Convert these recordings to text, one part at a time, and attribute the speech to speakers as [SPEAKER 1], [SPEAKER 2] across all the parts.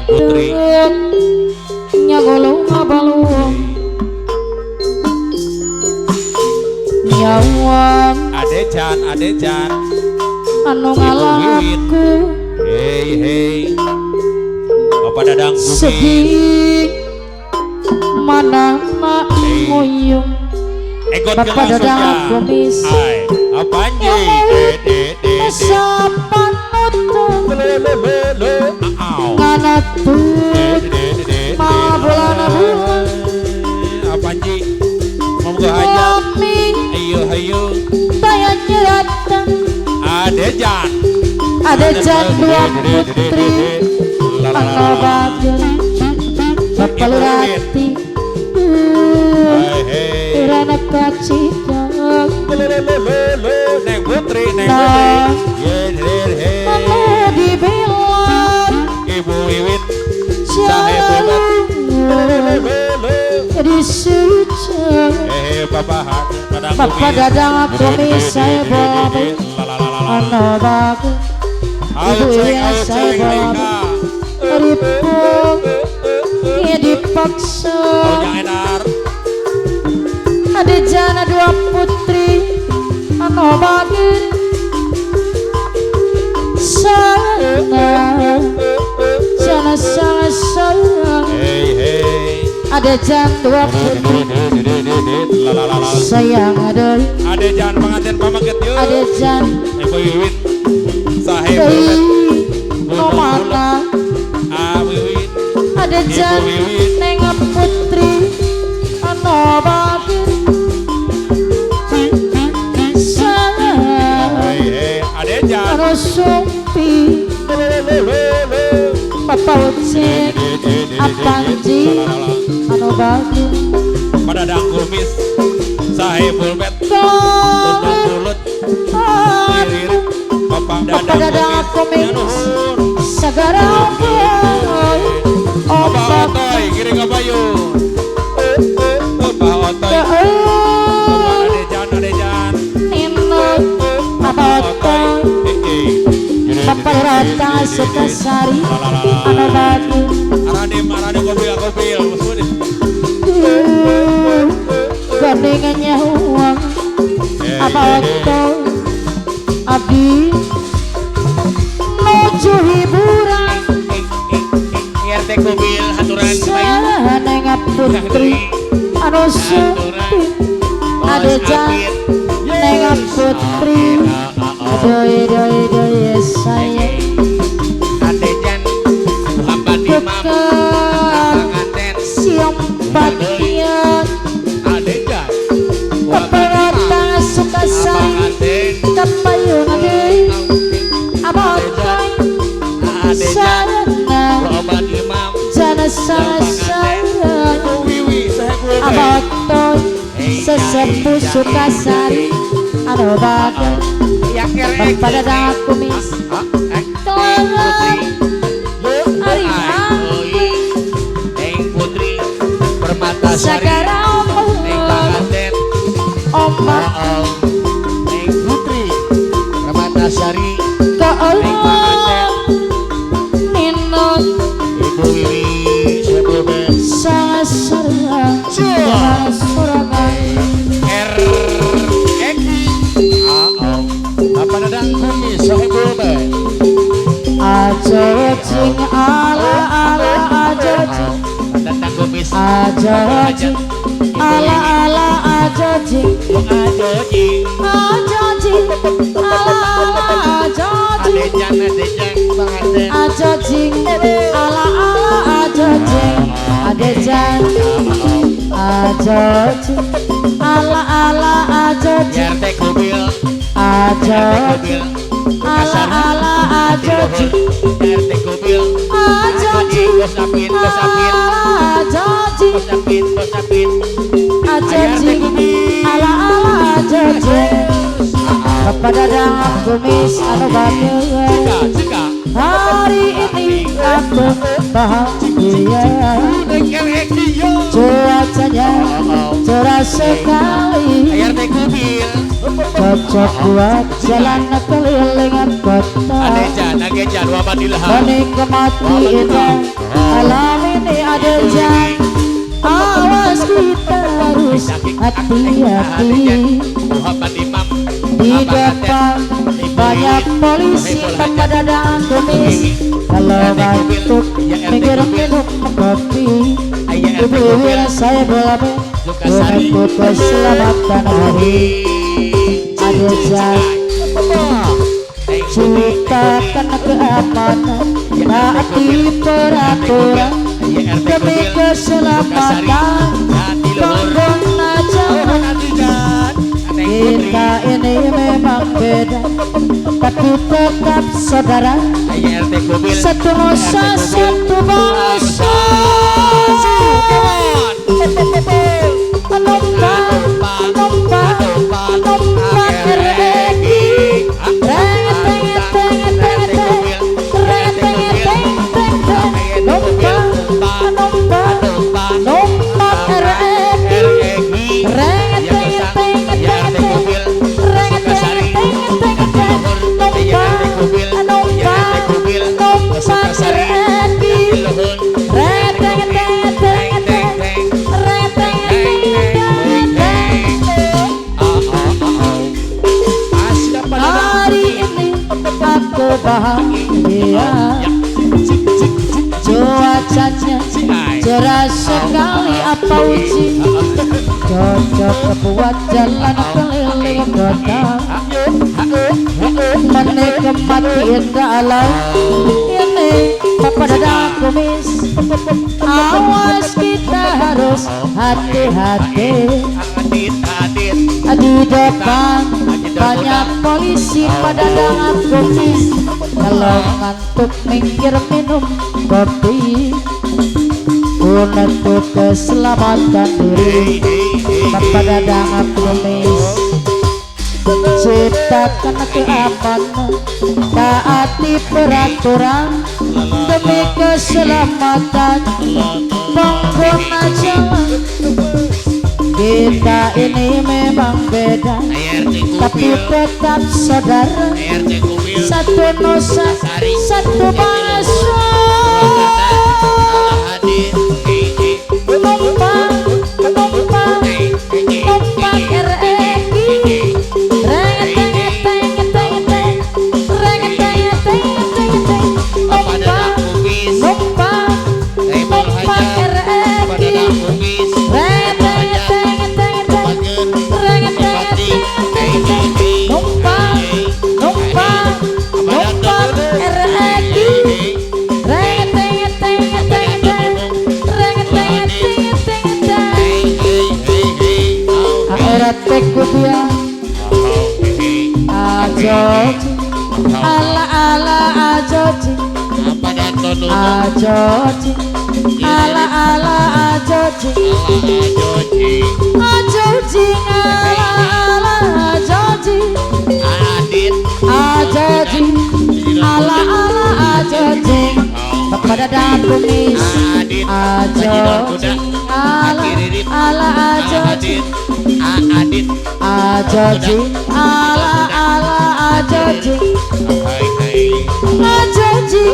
[SPEAKER 1] Putri
[SPEAKER 2] nyagolong abalung nyawang
[SPEAKER 1] adejan
[SPEAKER 2] anu ngalaku
[SPEAKER 1] hei Bapak Dadang Kumis
[SPEAKER 2] sedih mana mak nguyung Bapak Dadang Kumis
[SPEAKER 1] apanya
[SPEAKER 2] sapan utang nganatun mabulana bulan
[SPEAKER 1] apanya moga aja ayo
[SPEAKER 2] bayar datang
[SPEAKER 1] adejan
[SPEAKER 2] dua putri anu bagel Bapak Lurati Irana kacidang
[SPEAKER 1] Neng Putri
[SPEAKER 2] anu dibilang
[SPEAKER 1] Ibu Wiwit
[SPEAKER 2] jalan disujud Bapak Dadang Kumis saya bawa anu bagel Ibu ya saya bawa ripung dipaksa ada jana dua putri anu bagir sana jana sangat sayang ada jan dua putri sayang ada
[SPEAKER 1] jan pengantin pamaket yuk
[SPEAKER 2] ada jan
[SPEAKER 1] Ibu Wiwit sahib
[SPEAKER 2] nomana
[SPEAKER 1] Wiwit
[SPEAKER 2] ada jan neng putri anu bagir anu sumpi Papa Ucik Apanji anu bagus
[SPEAKER 1] Pada Dadang Kumis Sahibul Bet
[SPEAKER 2] Bulut
[SPEAKER 1] Irir Bapak
[SPEAKER 2] Dadang Kumis Sagara
[SPEAKER 1] Bapak Otoy Giring Abayu Bapak Otoy Adejan
[SPEAKER 2] Nino Bapak Otoy Bapak Rata Sukasari anu bagus
[SPEAKER 1] Aradim kobil
[SPEAKER 2] gandingannya uang apa waktu abdi menuju hiburan
[SPEAKER 1] RT kobil haturan
[SPEAKER 2] saneng putri anu supi adejan neng putri doi saya
[SPEAKER 1] adejan Muhammad Imam
[SPEAKER 2] bukan siang bagian
[SPEAKER 1] adejan
[SPEAKER 2] Bapak Sukasari kapayun lagi abotai sana
[SPEAKER 1] Muhammad Imam
[SPEAKER 2] jana sayang abotai sesepuh Sukasari anu bagus Bapak Dadang Kumis tolong hari
[SPEAKER 1] Putri Permata
[SPEAKER 2] Sagara ombak
[SPEAKER 1] Putri Permata Sari
[SPEAKER 2] keolong minum
[SPEAKER 1] Ibu Wiwi Sebebe
[SPEAKER 2] sasara sorangan
[SPEAKER 1] Bapak Dadang Kumis Sebebe
[SPEAKER 2] aja jing ala aja jing
[SPEAKER 1] Dadang Kumis
[SPEAKER 2] aja jing ala aja jing
[SPEAKER 1] aja jing
[SPEAKER 2] ala aja jing
[SPEAKER 1] adejan banget
[SPEAKER 2] aja jing ala aja jing adejan aja jing ala aja jing
[SPEAKER 1] RT kobil
[SPEAKER 2] aja jing ala aja jing
[SPEAKER 1] RT kobil
[SPEAKER 2] aja jing
[SPEAKER 1] Gosapin
[SPEAKER 2] aja jing
[SPEAKER 1] Gosapin
[SPEAKER 2] aja jing ala aja jing Bapak Dadang Kumis anu bagus hari ini aku bahagia cuacanya cerah sekali cocok buat jalan keliling kota
[SPEAKER 1] Gejan Wabadilha
[SPEAKER 2] menikmati indah alam ini ada jam. Awas kita harus hati-hati.
[SPEAKER 1] Muhammad Imam
[SPEAKER 2] Di depan banyak polisi tanpa dadang kumis. Kalau batuk mikir minum kopi. Ibu saya belabe untuk keselamatan hari. Ada jam ciptakan keamanan, taati peraturan demi keselamatan pengguna jalan. Kita ini memang beda, tapi tetap saudara. Satu nusa, satu bangsa. Bahagia, cuacanya cerah sekali, apa uji cocok buat jalan keliling kota, menikmati indah alam ini. Papa dadang kumis, awas kita harus hati-hati. Di depan banyak polisi pada dangan kumis. Kalau ngantuk minggir minum kopi untuk keselamatan diri. Papa dadang kumis, ciptakan keamanan, taati peraturan demi keselamatan pengguna jalan. Kita ini memang beda, tapi tetap saudara. Satu nusa, satu bangsa. Numpang, numpang, numpang RRI. Kubiang ajoji ala ala ajoji ajoji ala ala ajoji ajoji ala ala ajoji ajoji ala ala ajoji kepada dadang kumis ajoji ala ala ajoji ajoji ala ala ajoji ajoji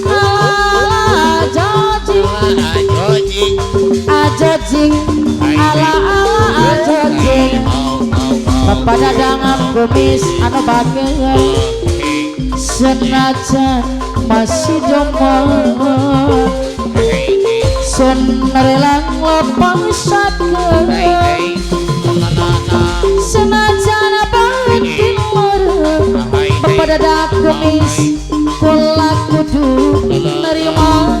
[SPEAKER 2] ala ajoji ajoji ala ala ajoji Bapak dadangan kumis anu bageun senajan masih jomblo sun relang lopang sakeun senajan bangkin meureun Bapak dadak kumis kula kudu nerima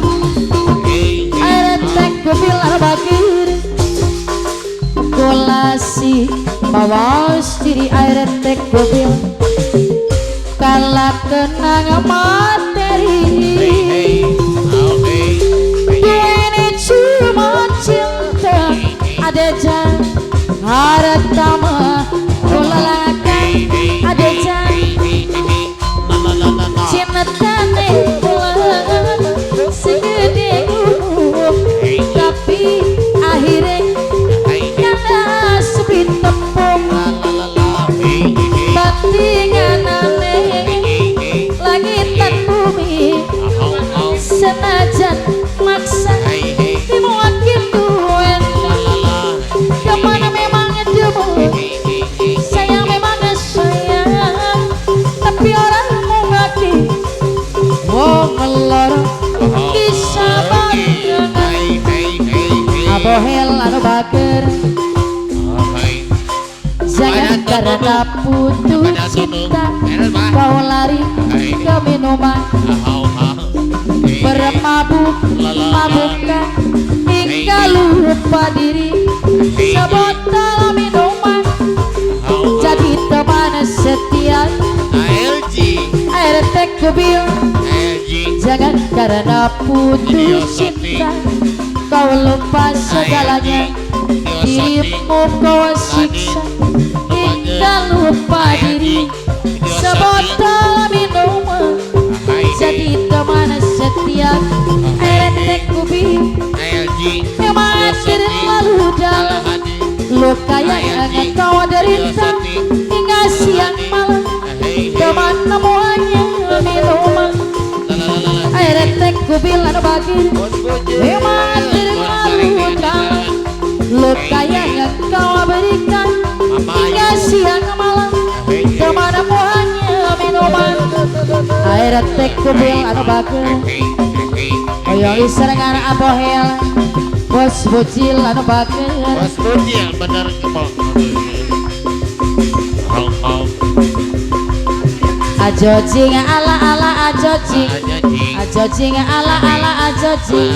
[SPEAKER 2] air tek kubilar bagir kula si bawas diri air tek kubil kala kenang materi ini cuma cinta ada jan harta mah kulalakan ada jan cinta tane segede tapi akhirnya karena sepi tepung bandingan aneh lagi tentu abohel anu bager jangan karena putus cinta kau lari ke minuman bermabuk-mabukkan hingga lupa diri sebotol minuman jadi teman setia air teh kubil jangan karena putus cinta kau lupa segalanya dirimu kau siksa hingga lupa diri sebotol minuman jadi teman setia air teh kubil memang terlalu dalam luka yang kau derita hingga siang malam teman semuanya minuman air teh kubil anu bagi memang terlalu dalam luka yang kau berikan hingga siang malam teman semuanya minuman air teh kubil anu bagi ayo iserengan abohel bos bocil anu bagi
[SPEAKER 3] Bos bocil bener kemau.
[SPEAKER 2] ajojing ala ajojing ajojing ala ajojing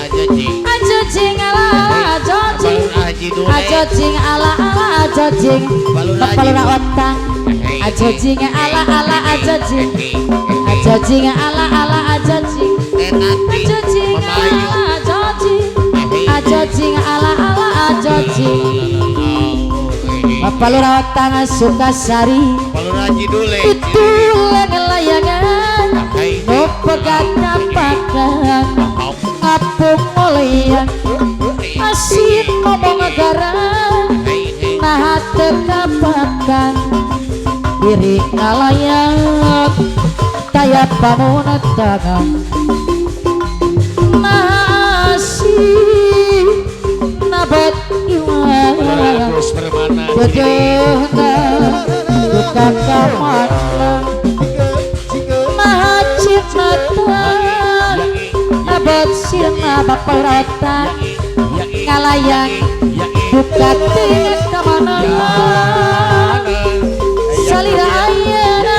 [SPEAKER 2] ajojing ala ajojing ajojing ala ajojing bapalura otang ajojing ala ajojing ajojing ala ajojing ajojing ala ajojing ajojing ala ajojing bapalura otang Sukasari itu layangan no pegang nampakan apung mulia asin ngomong garam nah tekapakan diri ngalayak taya pamunat tangan nasi nabat iwan bejana buka kamana mahacit mata abad sirna baperotan ngalayang buka tingkat kamana salira ayana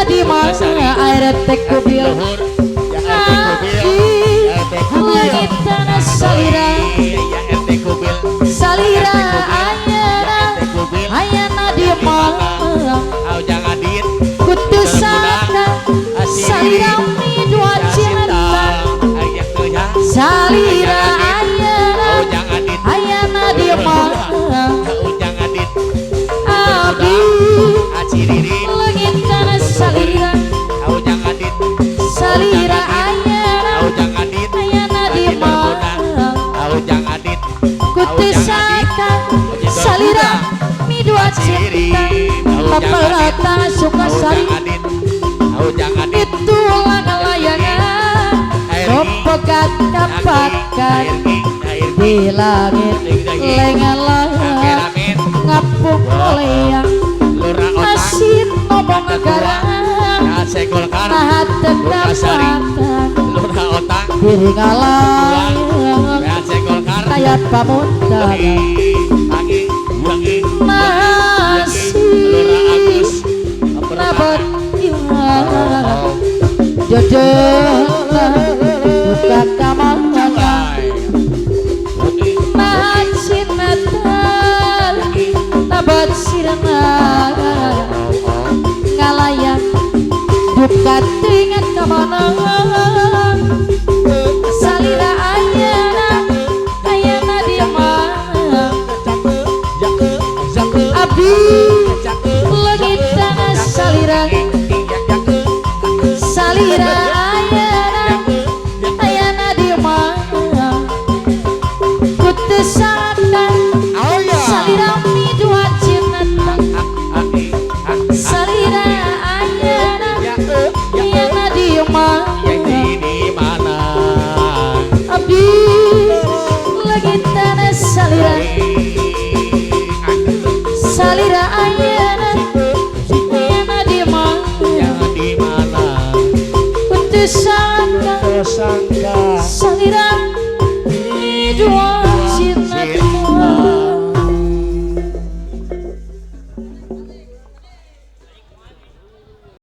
[SPEAKER 2] di mana air teh kubil ngaki langit tanah salira salira ayana di mana kutusaka salira mi dua cinta salira ayana di mana abi langit tanah salira salira ayana di mana kutusaka salira mi dua cinta Bapak Sukasari itu layangan pegat kapakan di langit lengan ngapung leang asin ngomong garang nahat tekapakan diri ngalayang tayat pamuntan nabat iwan jodoh buka kamana nahat sinatan nabat sirna ngalayang buka tingkat kamana salira ayana di mana abdi langit tanah salira salira ayana di mana kutusatan salira mi dua cinta salira ayana di mana abdi langit tanah salira salira ayana